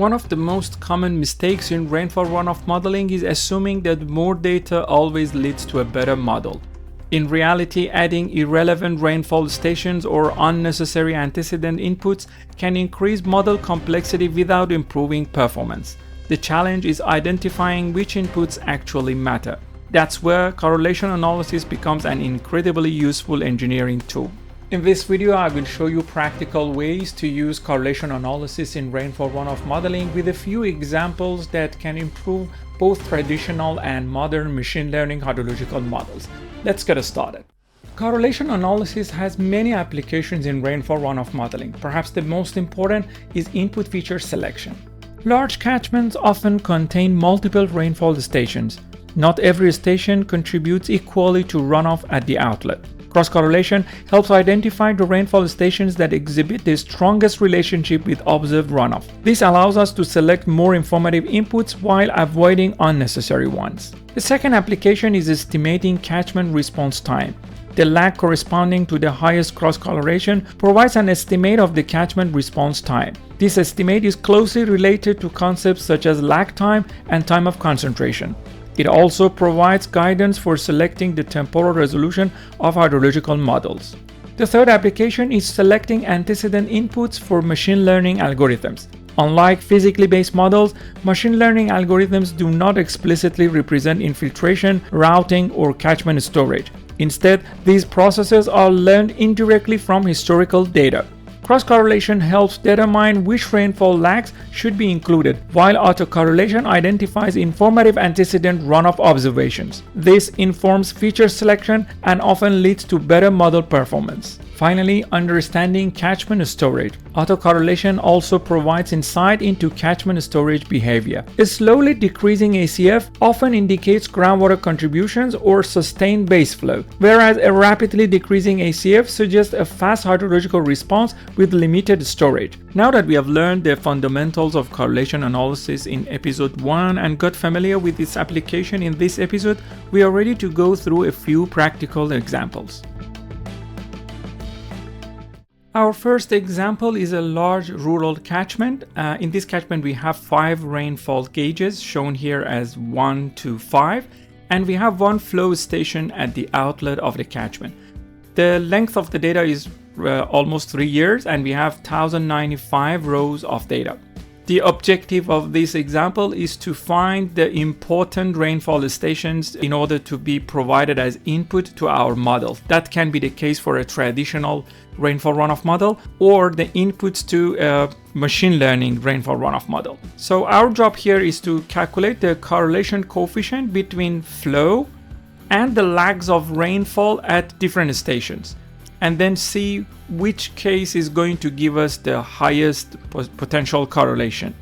One of the most common mistakes in rainfall runoff modeling is assuming that more data always leads to a better model. In reality, adding irrelevant rainfall stations or unnecessary antecedent inputs can increase model complexity without improving performance. The challenge is identifying which inputs actually matter. That's where correlation analysis becomes an incredibly useful engineering tool. In this video, I will show you practical ways to use correlation analysis in rainfall runoff modeling with a few examples that can improve both traditional and modern machine learning hydrological models. Let's get started. Correlation analysis has many applications in rainfall runoff modeling. Perhaps the most important is input feature selection. Large catchments often contain multiple rainfall stations. Not every station contributes equally to runoff at the outlet. Cross-correlation helps identify the rainfall stations that exhibit the strongest relationship with observed runoff. This allows us to select more informative inputs while avoiding unnecessary ones. The second application is estimating catchment response time. The lag corresponding to the highest cross-correlation provides an estimate of the catchment response time. This estimate is closely related to concepts such as lag time and time of concentration. It also provides guidance for selecting the temporal resolution of hydrological models. The third application is selecting antecedent inputs for machine learning algorithms. Unlike physically based models, machine learning algorithms do not explicitly represent infiltration, routing, or catchment storage. Instead, these processes are learned indirectly from historical data. Cross-correlation helps determine which rainfall lags should be included, while autocorrelation identifies informative antecedent runoff observations. This informs feature selection and often leads to better model performance. Finally, understanding catchment storage. Autocorrelation also provides insight into catchment storage behavior. A slowly decreasing ACF often indicates groundwater contributions or sustained base flow, whereas a rapidly decreasing ACF suggests a fast hydrological response with limited storage. Now that we have learned the fundamentals of correlation analysis in episode 1 and got familiar with its application in this episode, we are ready to go through a few practical examples. Our first example is a large rural catchment. In this catchment, we have 5 rainfall gauges shown here as 1 to 5, and we have one flow station at the outlet of the catchment. The length of the data is almost 3 years, and we have 1095 rows of data. The objective of this example is to find the important rainfall stations in order to be provided as input to our model. That can be the case for a traditional rainfall runoff model or the inputs to a machine learning rainfall runoff model. So our job here is to calculate the correlation coefficient between flow and the lags of rainfall at different stations, and then see which case is going to give us the highest potential correlation.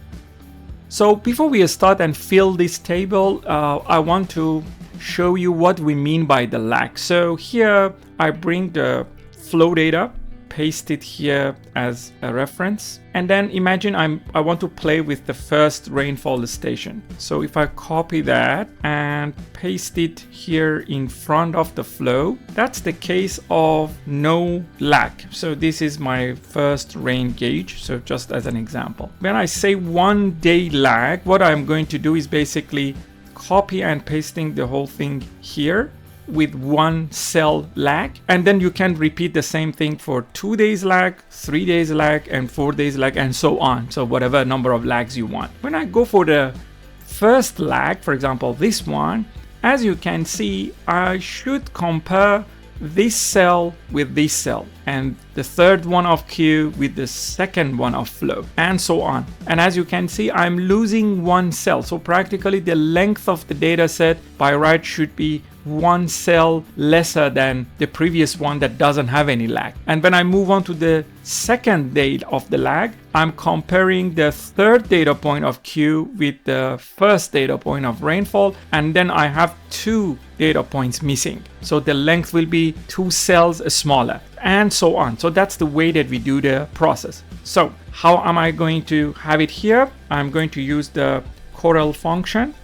So before we start and fill this table, I want to show you what we mean by the lag. So here I bring the flow data, paste it here as a reference, and then imagine I want to play with the first rainfall station. So if I copy that and paste it here in front of the flow, that's the case of no lag. So this is my first rain gauge, so just as an example. When I say 1 day lag, what I'm going to do is basically copy and pasting the whole thing here with 1 cell lag, and then you can repeat the same thing for 2 days lag, 3 days lag, and 4 days lag, and so on. So whatever number of lags you want. When I go for the first lag, for example this one, as you can see, I should compare this cell with this cell, and the third one of Q with the second one of flow, and so on. And as you can see, I'm losing 1 cell. So practically the length of the data set by right should be 1 cell lesser than the previous one that doesn't have any lag. And when I move on to the second date of the lag, I'm comparing the third data point of Q with the first data point of rainfall, and then I have 2 data points missing. So the length will be 2 cells smaller, and so on. So that's the way that we do the process. So how am I going to have it here? I'm going to use the correl function,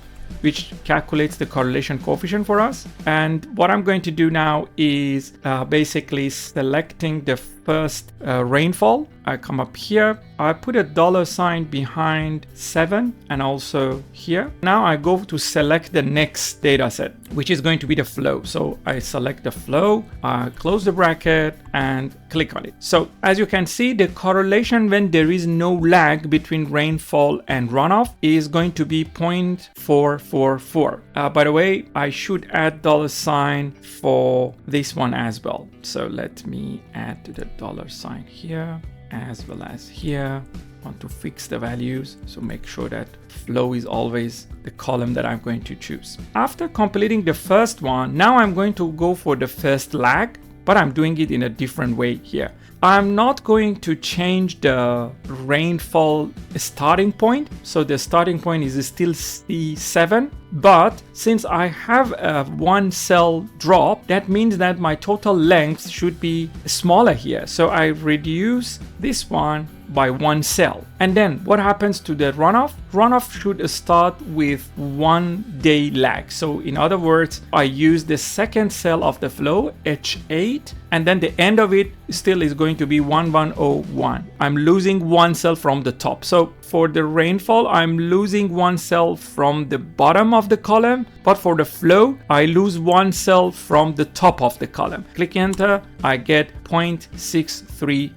which calculates the correlation coefficient for us. And what I'm going to do now is basically selecting the first rainfall. I come up here, I put a $ behind 7 and also here. Now I go to select the next data set, which is going to be the flow. So I select the flow, I close the bracket and click on it. So as you can see, the correlation when there is no lag between rainfall and runoff is going to be 0.444. By the way, I should add $ for this one as well. So let me add the $ here as well as here. I want to fix the values, so make sure that flow is always the column that I'm going to choose. After completing the first one, now I'm going to go for the first lag, but I'm doing it in a different way here. I'm not going to change the rainfall starting point. So the starting point is still C7, but since I have a 1 cell drop, that means that my total length should be smaller here. So I reduce this one by 1 cell. And then what happens to the runoff? Runoff should start with 1 day lag. So in other words, I use the second cell of the flow, H8, and then the end of it still is going to be 1101. I'm losing 1 cell from the top. So for the rainfall, I'm losing 1 cell from the bottom of the column, but for the flow, I lose 1 cell from the top of the column. Click enter, I get 0.630.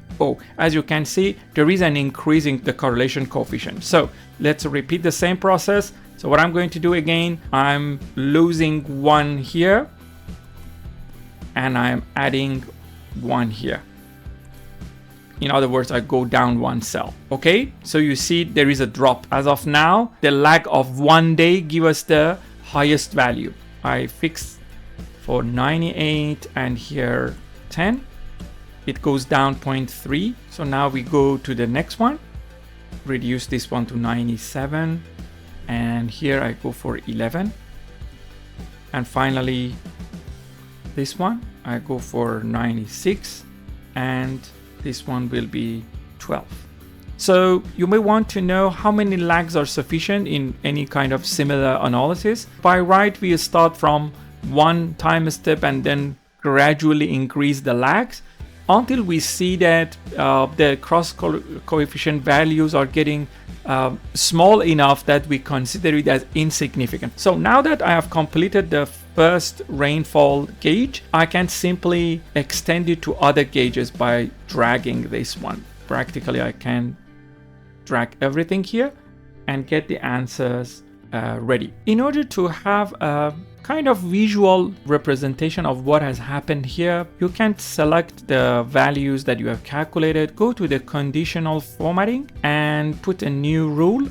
As you can see, there is an increase in the correlation coefficient. So let's repeat the same process. So what I'm going to do again, I'm losing 1 here and I'm adding 1 here. In other words, I go down 1 cell. Okay, so you see there is a drop. As of now, the lag of 1 day gives us the highest value. I fix for 98 and here 10. It goes down 0.3. So now we go to the next one, reduce this one to 97. And here I go for 11. And finally, this one, I go for 96. And this one will be 12. So you may want to know how many lags are sufficient in any kind of similar analysis. By right, we start from 1 time step and then gradually increase the lags until we see that the cross coefficient values are getting small enough that we consider it as insignificant. So now that I have completed the first rainfall gauge, I can simply extend it to other gauges by dragging this one. Practically, I can drag everything here and get the answers ready. In order to have a kind of visual representation of what has happened here, you can select the values that you have calculated, go to the conditional formatting and put a new rule.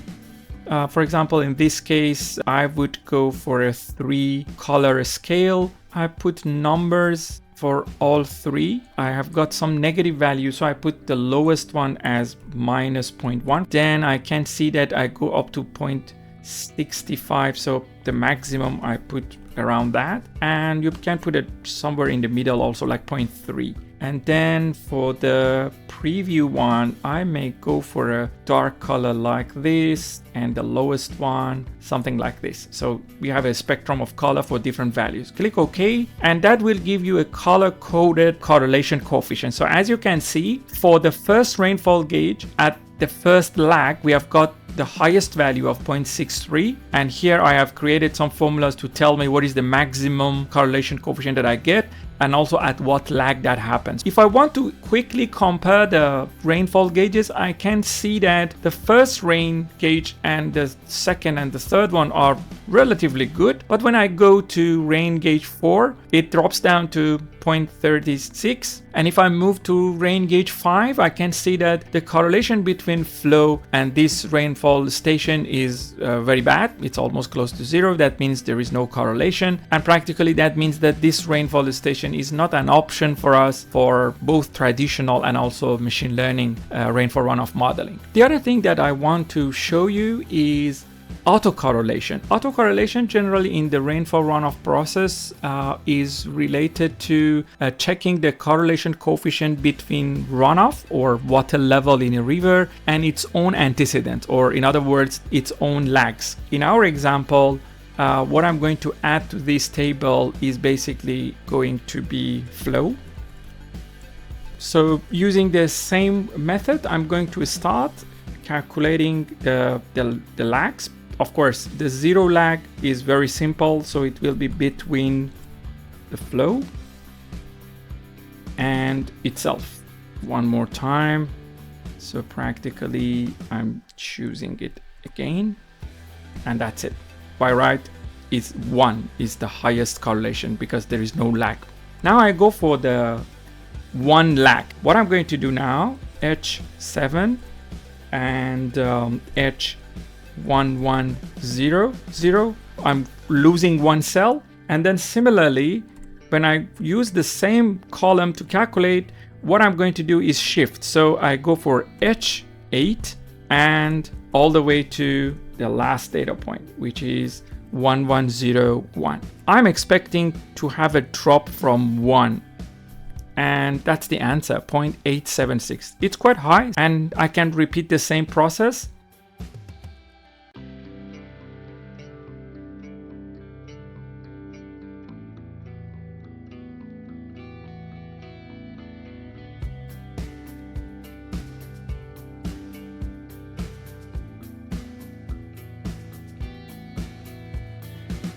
For example, in this case, I would go for a 3-color scale. I put numbers for all 3. I have got some negative values, so I put the lowest one as -0.1. Then I can see that I go up to 0.65, so the maximum I put around that, and you can put it somewhere in the middle also, like 0.3. And then for the preview one, I may go for a dark color like this, and the lowest one something like this. So we have a spectrum of color for different values. Click OK, and that will give you a color-coded correlation coefficient. So as you can see, for the first rainfall gauge at the first lag, we have got the highest value of 0.63, and here I have created some formulas to tell me what is the maximum correlation coefficient that I get, and also at what lag that happens. If I want to quickly compare the rainfall gauges, I can see that the first rain gauge and the second and the third one are relatively good, but when I go to rain gauge 4, it drops down to 0.36, and if I move to rain gauge 5, I can see that the correlation between flow and this rainfall station is very bad. It's almost close to 0. That means there is no correlation, and practically that means that this rainfall station is not an option for us for both traditional and also machine learning rainfall runoff modeling. The other thing that I want to show you is autocorrelation. Autocorrelation generally in the rainfall runoff process is related to checking the correlation coefficient between runoff or water level in a river and its own antecedent, or in other words, its own lags. In our example, what I'm going to add to this table is basically going to be flow. So using the same method, I'm going to start calculating the lags. Of course, the zero lag is very simple, so it will be between the flow and itself. One more time. So practically I'm choosing it again, and that's it. By right is 1 is the highest correlation because there is no lag. Now I go for the 1 lag. What I'm going to do now, H7 and H1100, I'm losing 1 cell. And then similarly, when I use the same column to calculate, what I'm going to do is shift. So I go for H8 and all the way to the last data point, which is 1101. I'm expecting to have a drop from 1. And that's the answer, 0.876. It's quite high, and I can repeat the same process.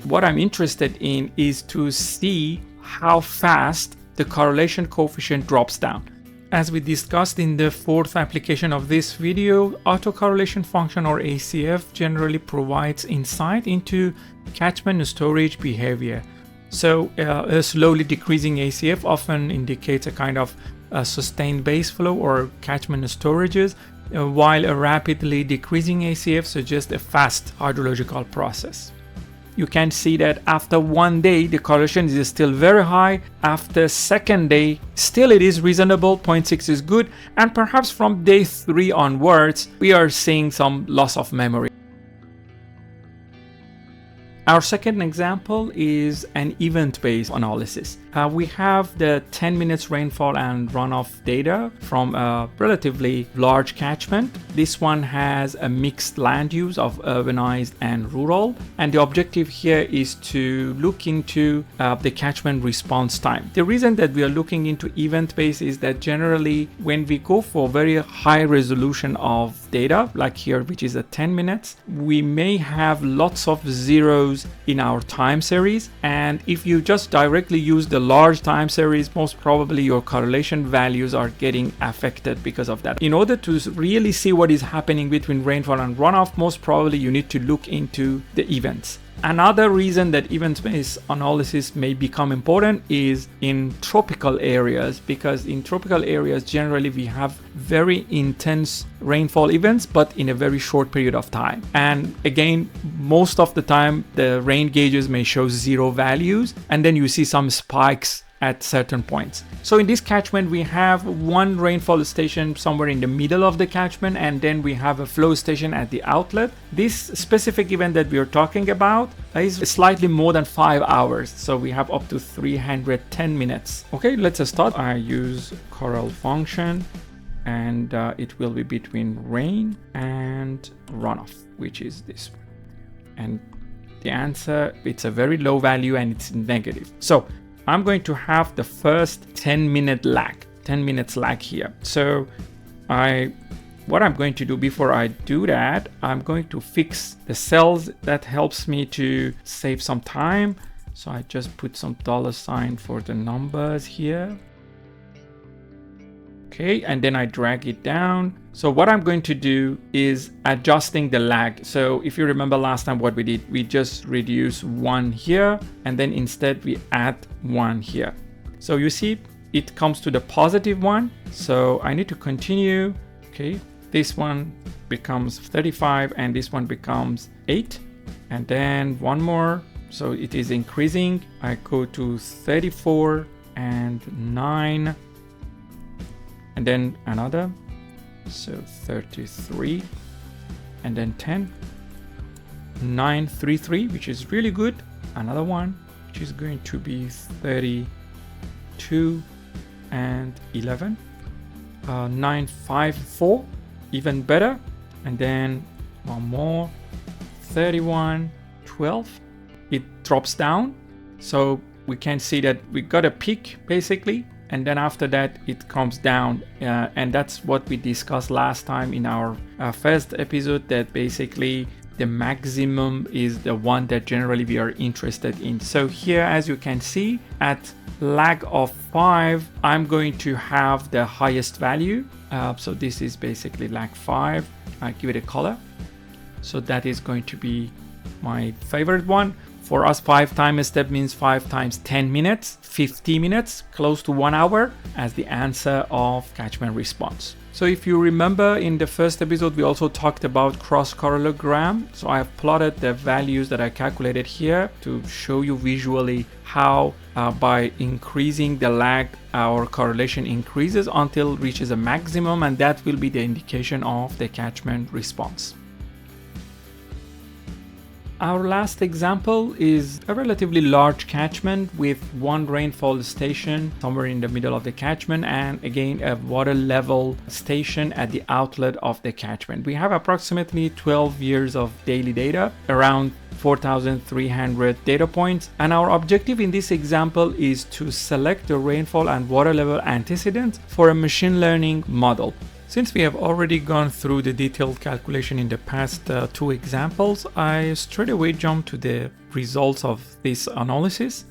What I'm interested in is to see how fast the correlation coefficient drops down. As we discussed in the fourth application of this video, autocorrelation function or ACF generally provides insight into catchment storage behavior. So a slowly decreasing ACF often indicates a kind of sustained base flow or catchment storages, while a rapidly decreasing ACF suggests a fast hydrological process. You can see that after 1 day, the correlation is still very high. After second day, still it is reasonable, 0.6 is good. And perhaps from day 3 onwards, we are seeing some loss of memory. Our second example is an event-based analysis. We have the 10 minutes rainfall and runoff data from a relatively large catchment. This one has a mixed land use of urbanized and rural. And the objective here is to look into the catchment response time. The reason that we are looking into event-based is that generally when we go for very high resolution of data, like here, which is at 10 minutes, we may have lots of zeros in our time series. And if you just directly use the large time series, most probably your correlation values are getting affected because of that. In order to really see what is happening between rainfall and runoff, most probably you need to look into the events. Another reason that event-based analysis may become important is in tropical areas, because in tropical areas generally we have very intense rainfall events but in a very short period of time. And again, most of the time the rain gauges may show 0 values, and then you see some spikes at certain points. So in this catchment we have one rainfall station somewhere in the middle of the catchment, and then we have a flow station at the outlet. This specific event that we are talking about is slightly more than 5 hours, so we have up to 310 minutes. Okay, let's start. I use correl function, and it will be between rain and runoff, which is this one. And the answer, it's a very low value and it's negative. So I'm going to have the first 10 minutes lag here. So what I'm going to do before I do that, I'm going to fix the cells. That helps me to save some time. So I just put some $sign for the numbers here. Okay, and then I drag it down. So what I'm going to do is adjusting the lag. So if you remember last time what we did, we just reduce 1 here, and then instead we add 1 here. So you see it comes to the positive 1. So I need to continue. Okay, this one becomes 35 and this one becomes 8. And then one more. So it is increasing. I go to 34 and 9. And then another, so 33, and then 10, 9, 3, 3, which is really good. Another one, which is going to be 32 and 11, 9, 5, 4, even better. And then one more, 31, 12. It drops down. So we can see that we got a peak basically. and then after that it comes down, and that's what we discussed last time in our first episode, that basically the maximum is the one that generally we are interested in. So here, as you can see, at lag of 5, I'm going to have the highest value. So this is basically lag 5. I give it a color. So that is going to be my favorite one. For us, 5 time step means 5 times 10 minutes, 50 minutes, close to 1 hour as the answer of catchment response. So if you remember in the first episode, we also talked about cross-correlogram. So I have plotted the values that I calculated here to show you visually how by increasing the lag, our correlation increases until it reaches a maximum, and that will be the indication of the catchment response. Our last example is a relatively large catchment with one rainfall station somewhere in the middle of the catchment, and again a water level station at the outlet of the catchment. We have approximately 12 years of daily data, around 4,300 data points, and our objective in this example is to select the rainfall and water level antecedents for a machine learning model. Since we have already gone through the detailed calculation in the past 2 examples, I straight away jump to the results of this analysis.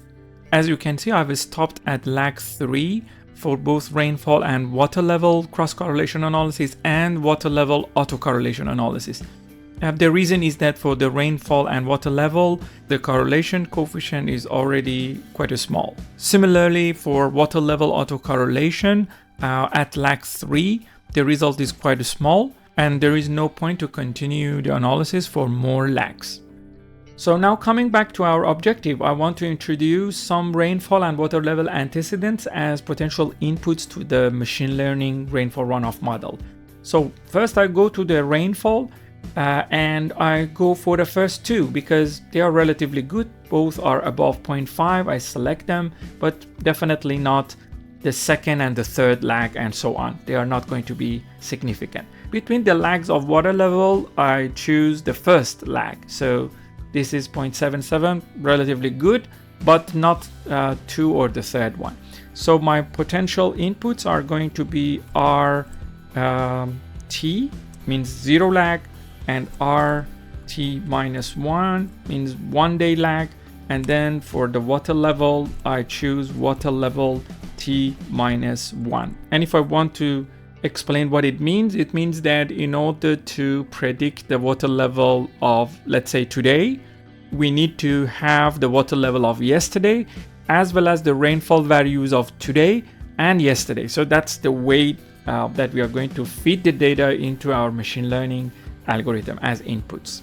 As you can see, I've stopped at lag 3 for both rainfall and water level cross-correlation analysis and water level autocorrelation analysis. The reason is that for the rainfall and water level, the correlation coefficient is already quite small. Similarly, for water level autocorrelation, at lag 3, the result is quite small, and there is no point to continue the analysis for more lags. So now coming back to our objective, I want to introduce some rainfall and water level antecedents as potential inputs to the machine learning rainfall runoff model. So first I go to the rainfall and I go for the first 2 because they are relatively good. Both are above 0.5. I select them, but definitely not the second and the third lag and so on. They are not going to be significant. Between the lags of water level, I choose the first lag. So this is 0.77, relatively good, but not 2 or the third one. So my potential inputs are going to be RT, means 0 lag, and RT minus 1 means 1 day lag. And then for the water level, I choose water level T minus 1. And if I want to explain what it means that in order to predict the water level of, let's say, today, we need to have the water level of yesterday as well as the rainfall values of today and yesterday. So that's the way that we are going to feed the data into our machine learning algorithm as inputs.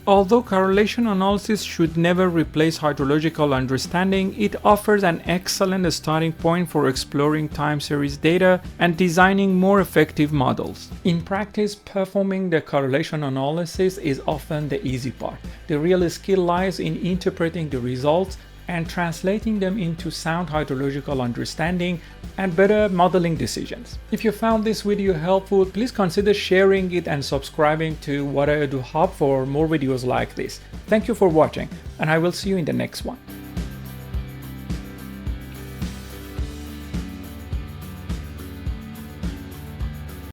Although correlation analysis should never replace hydrological understanding, it offers an excellent starting point for exploring time series data and designing more effective models. In practice, performing the correlation analysis is often the easy part. The real skill lies in interpreting the results and translating them into sound hydrological understanding and better modeling decisions. If you found this video helpful, please consider sharing it and subscribing to What I Do Hub for more videos like this. Thank you for watching, and I will see you in the next one.